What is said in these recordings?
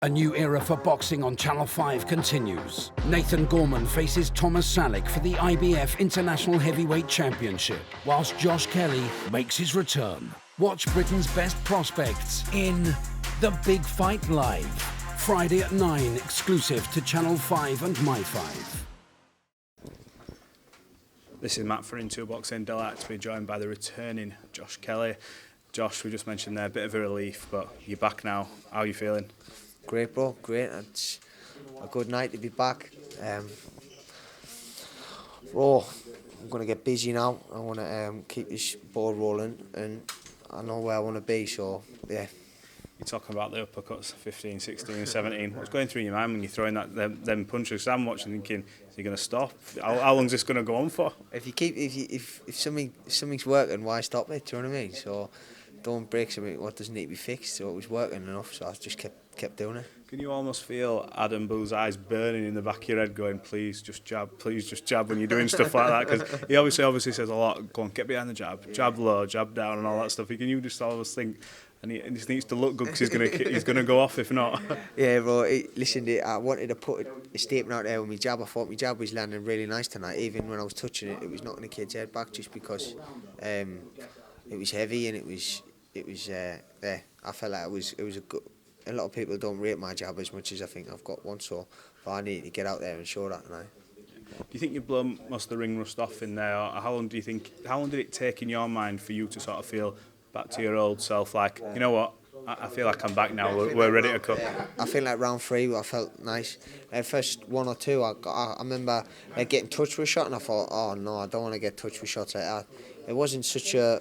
A new era for boxing on Channel 5 continues. Nathan Gorman faces Thomas Salick for the IBF International Heavyweight Championship, whilst Josh Kelly makes his return. Watch Britain's best prospects in The Big Fight Live. Friday at 9, exclusive to Channel 5 and My5. This is Matt for Into Boxing. Delighted to be joined by the returning Josh Kelly. Josh, we just mentioned there, a bit of a relief, but you're back now. How are you feeling? Great, bro. Great. It's a good night to be back. Bro, I'm going to get busy now. I want to keep this ball rolling, and I know where I want to be, so, yeah. You're talking about the uppercuts, 15, 16, 17. What's going through your mind when you're throwing them punches? I'm watching thinking, is he going to stop? How long is this going to go on for? If something's working, why stop it? Do you know what I mean? So don't break something what doesn't need to be fixed. So it was working enough, so I just kept doing it. Can you almost feel Adam Boo's eyes burning in the back of your head going, please just jab when you're doing stuff like that? Because he obviously says a lot, go on, get behind the jab low, jab down and all that stuff. Can you just always think, and he just needs to look good because he's gonna go off if not? Yeah, bro, listen, I wanted to put a statement out there with my jab. I thought my jab was landing really nice tonight. Even when I was touching it, it was knocking the kid's head back just because it was heavy and it was there. I felt like it was a good. A lot of people don't rate my jab as much as I think I've got one, so but I need to get out there and show that tonight. Do you think you've blown most of the ring rust off in there? Or how long did it take in your mind for you to sort of feel back to your old self, like, you know what, I feel like I'm back now, we're ready to cut? I feel like round 3 I felt nice. First 1 or 2 I remember getting touched with a shot and I thought, oh no, I don't want to get touched with shots like that. It wasn't such a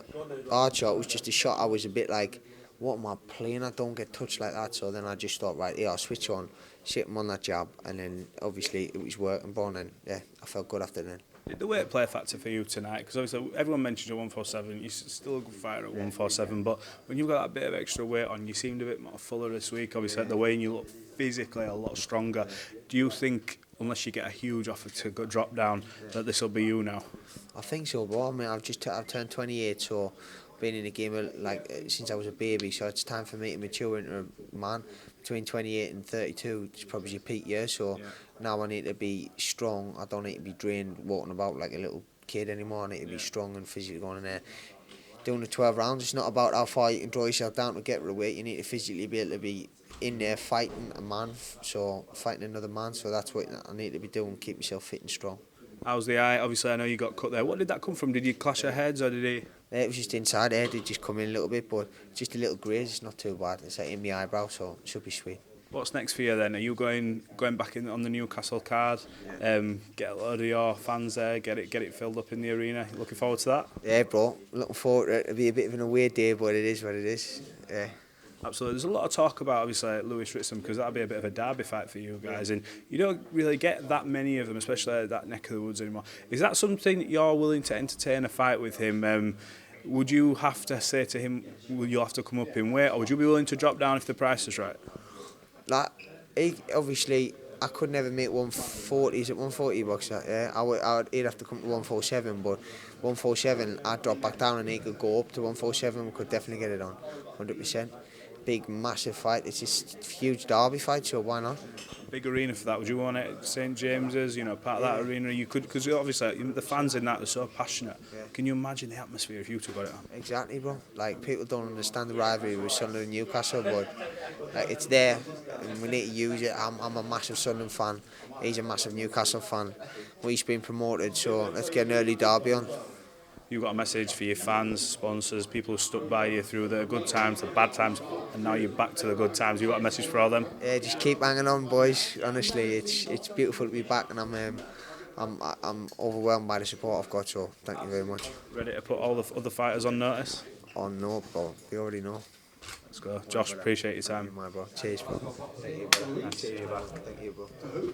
hard shot, it was just a shot I was a bit like, what am I playing? I don't get touched like that. So then I just thought, right, yeah, I'll switch on, sit him on that jab, and then obviously it was working, and yeah, I felt good after then. Did the weight play a factor for you tonight? Because obviously everyone mentions you 147, you're still a good fighter at 147, but when you've got that bit of extra weight on, you seemed a bit more fuller this week. Obviously at the weigh-in you look physically a lot stronger. Do you think, unless you get a huge offer to go drop down, that this will be you now? I think so, bro. I mean, I've turned 28, so been in the game since I was a baby, so it's time for me to mature into a man. Between 28 and 32 is probably your peak year, so now I need to be strong. I don't need to be drained walking about like a little kid anymore. I need to be strong and physically going in there. Doing the 12 rounds, it's not about how far you can draw yourself down to get rid of weight. You need to physically be able to be in there fighting another man, so that's what I need to be doing, keep myself fit and strong. How's the eye? Obviously I know you got cut there. What did that come from? Did you clash your heads or did he? It was just inside there, it just come in a little bit, but just a little graze, it's not too bad. It's like in my eyebrow, so it should be sweet. What's next for you then? Are you going back in on the Newcastle card? Get a load of your fans there, get it filled up in the arena. You looking forward to that? Yeah, bro. Looking forward to it. It'll be a bit of an away day, but it is what it is. Yeah. Absolutely. There's a lot of talk about obviously Lewis Ritson because that'll be a bit of a derby fight for you guys, and you don't really get that many of them, especially at that neck of the woods anymore. Is that something that you're willing to entertain a fight with him? Would you have to say to him, will you have to come up in weight, or would you be willing to drop down if the price is right? Obviously, I could never make 140. Is it 140 boxer? Yeah, he'd have to come to 147, but 147, I'd drop back down and he could go up to 147. We could definitely get it on, 100%. Big, massive fight. It's just a huge derby fight, so why not? Big arena for that. Would you want it at St James's, part of that arena? You could, because obviously the fans in that are so passionate. Yeah. Can you imagine the atmosphere if you two got it on? Exactly, bro. Like, people don't understand the rivalry with Sunderland and Newcastle, but like, it's there and we need to use it. I'm a massive Sunderland fan. He's a massive Newcastle fan. We've been promoted, so let's get an early derby on. You've got a message for your fans, sponsors, people who stuck by you through the good times, the bad times, and now you're back to the good times. You've got a message for all them? Yeah, just keep hanging on, boys. Honestly, it's beautiful to be back, and I'm overwhelmed by the support I've got, so thank you very much. Ready to put all the other fighters on notice? Oh no, bro. We already know. Let's go. Josh, appreciate your time. My bro. Cheers, bro. Thank you, bro. Nice to see you back. Thank you, bro.